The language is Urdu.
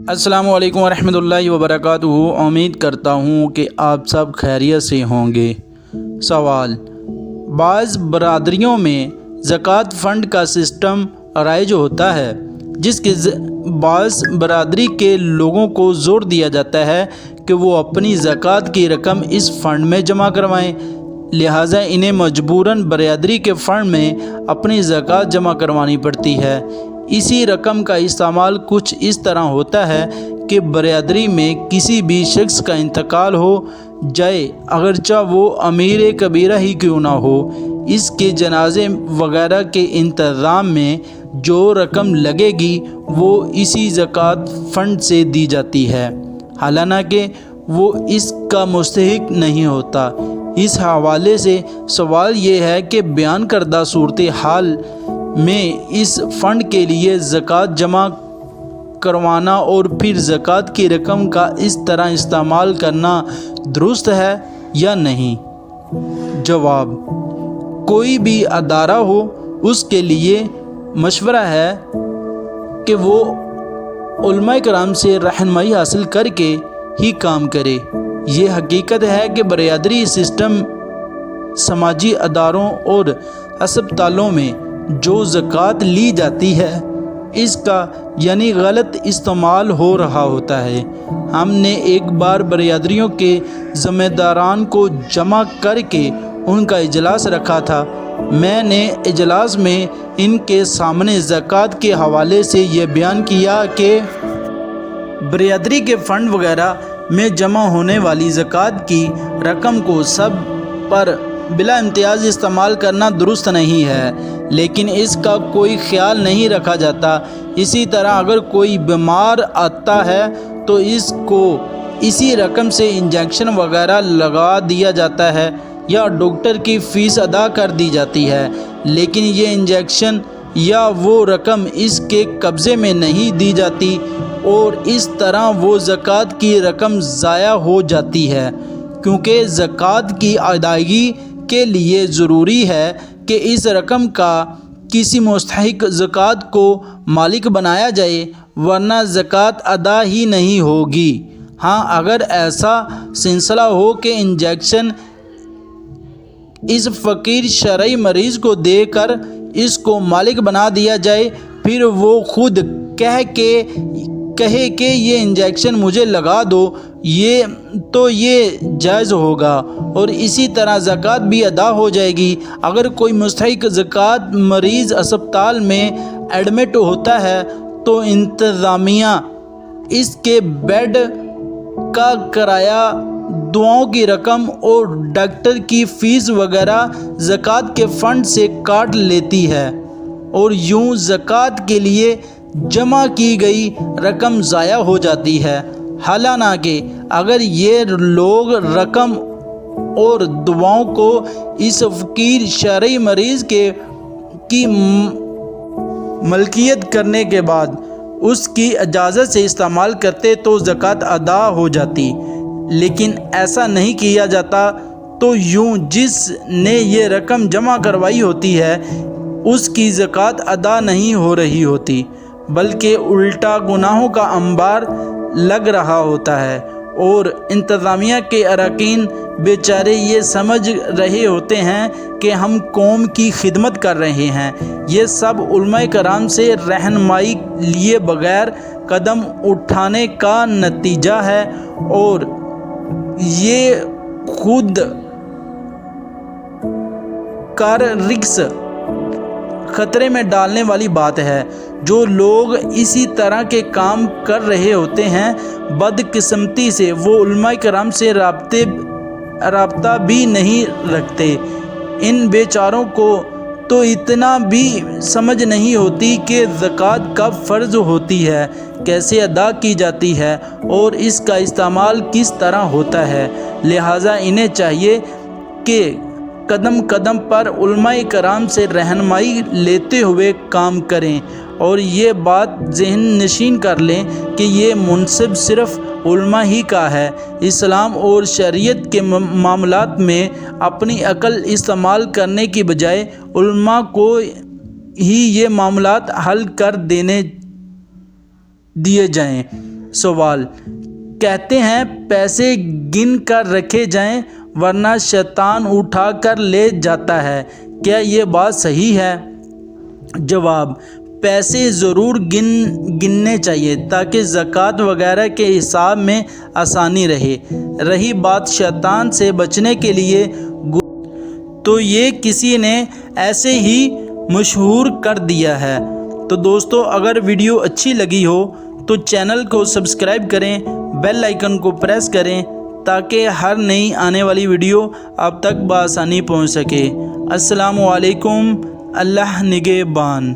السلام علیکم ورحمۃ اللہ وبرکاتہ۔ امید کرتا ہوں کہ آپ سب خیریت سے ہوں گے۔ سوال: بعض برادریوں میں زکوٰۃ فنڈ کا سسٹم رائج ہوتا ہے، جس کے بعض برادری کے لوگوں کو زور دیا جاتا ہے کہ وہ اپنی زکوٰۃ کی رقم اس فنڈ میں جمع کروائیں، لہٰذا انہیں مجبوراً برادری کے فنڈ میں اپنی زکوٰۃ جمع کروانی پڑتی ہے۔ اسی رقم کا استعمال کچھ اس طرح ہوتا ہے کہ برادری میں کسی بھی شخص کا انتقال ہو جائے، اگرچہ وہ امیر کبیرہ ہی کیوں نہ ہو، اس کے جنازے وغیرہ کے انتظام میں جو رقم لگے گی وہ اسی زکوٰۃ فنڈ سے دی جاتی ہے، حالانکہ وہ اس کا مستحق نہیں ہوتا۔ اس حوالے سے سوال یہ ہے کہ بیان کردہ صورتحال میں اس فنڈ کے لیے زکوٰۃ جمع کروانا اور پھر زکوٰۃ کی رقم کا اس طرح استعمال کرنا درست ہے یا نہیں؟ جواب: کوئی بھی ادارہ ہو، اس کے لیے مشورہ ہے کہ وہ علماء کرام سے رہنمائی حاصل کر کے ہی کام کرے۔ یہ حقیقت ہے کہ برادری سسٹم سماجی اداروں اور ہسپتالوں میں جو زکوٰۃ لی جاتی ہے، اس کا یعنی غلط استعمال ہو رہا ہوتا ہے۔ ہم نے ایک بار برادریوں کے ذمہ داران کو جمع کر کے ان کا اجلاس رکھا تھا۔ میں نے اجلاس میں ان کے سامنے زکوٰۃ کے حوالے سے یہ بیان کیا کہ برادری کے فنڈ وغیرہ میں جمع ہونے والی زکوٰۃ کی رقم کو سب پر بلا امتیاز استعمال کرنا درست نہیں ہے، لیکن اس کا کوئی خیال نہیں رکھا جاتا۔ اسی طرح اگر کوئی بیمار آتا ہے تو اس کو اسی رقم سے انجیکشن وغیرہ لگا دیا جاتا ہے یا ڈاکٹر کی فیس ادا کر دی جاتی ہے، لیکن یہ انجیکشن یا وہ رقم اس کے قبضے میں نہیں دی جاتی، اور اس طرح وہ زکوٰۃ کی رقم ضائع ہو جاتی ہے، کیونکہ زکوٰۃ کی ادائیگی کے لیے ضروری ہے کہ اس رقم کا کسی مستحق زکوٰۃ کو مالک بنایا جائے، ورنہ زکوٰۃ ادا ہی نہیں ہوگی۔ ہاں، اگر ایسا سلسلہ ہو کہ انجیکشن اس فقیر شرعی مریض کو دے کر اس کو مالک بنا دیا جائے، پھر وہ خود کہے کہ یہ انجیکشن مجھے لگا دو، یہ جائز ہوگا، اور اسی طرح زکوٰۃ بھی ادا ہو جائے گی۔ اگر کوئی مستحق زکوٰۃ مریض اسپتال میں ایڈمٹ ہوتا ہے تو انتظامیہ اس کے بیڈ کا کرایہ، دواؤں کی رقم اور ڈاکٹر کی فیس وغیرہ زکوٰۃ کے فنڈ سے کاٹ لیتی ہے، اور یوں زکوٰۃ کے لیے جمع کی گئی رقم ضائع ہو جاتی ہے۔ حالانکہ اگر یہ لوگ رقم اور دواؤں کو اس فقیر شرعی مریض کی ملکیت کرنے کے بعد اس کی اجازت سے استعمال کرتے تو زکوٰۃ ادا ہو جاتی، لیکن ایسا نہیں کیا جاتا، تو یوں جس نے یہ رقم جمع کروائی ہوتی ہے اس کی زکوٰۃ ادا نہیں ہو رہی ہوتی، بلکہ الٹا گناہوں کا انبار لگ رہا ہوتا ہے، اور انتظامیہ کے اراکین بیچارے یہ سمجھ رہے ہوتے ہیں کہ ہم قوم کی خدمت کر رہے ہیں۔ یہ سب علماء کرام سے رہنمائی لیے بغیر قدم اٹھانے کا نتیجہ ہے، اور یہ خود کار رزق خطرے میں ڈالنے والی بات ہے۔ جو لوگ اسی طرح کے کام کر رہے ہوتے ہیں، بدقسمتی سے وہ علماء کرام سے رابطہ بھی نہیں رکھتے۔ ان بیچاروں کو تو اتنا بھی سمجھ نہیں ہوتی کہ زکوٰۃ کب فرض ہوتی ہے، کیسے ادا کی جاتی ہے، اور اس کا استعمال کس طرح ہوتا ہے، لہٰذا انہیں چاہیے کہ قدم قدم پر علماء کرام سے رہنمائی لیتے ہوئے کام کریں، اور یہ بات ذہن نشین کر لیں کہ یہ منصب صرف علماء ہی کا ہے۔ اسلام اور شریعت کے معاملات میں اپنی عقل استعمال کرنے کی بجائے علماء کو ہی یہ معاملات حل کر دیے جائیں۔ سوال: کہتے ہیں پیسے گن کر رکھے جائیں ورنہ شیطان اٹھا کر لے جاتا ہے، کیا یہ بات صحیح ہے؟ جواب: پیسے ضرور گننے چاہیے تاکہ زکوٰۃ وغیرہ کے حساب میں آسانی رہے۔ رہی بات شیطان سے بچنے کے لیے، تو یہ کسی نے ایسے ہی مشہور کر دیا ہے۔ تو دوستو، اگر ویڈیو اچھی لگی ہو تو چینل کو سبسکرائب کریں، بیل آئیکن کو پریس کریں تاکہ ہر نئی آنے والی ویڈیو آپ تک بآسانی پہنچ سکے۔ السلام علیکم، اللہ نگہبان۔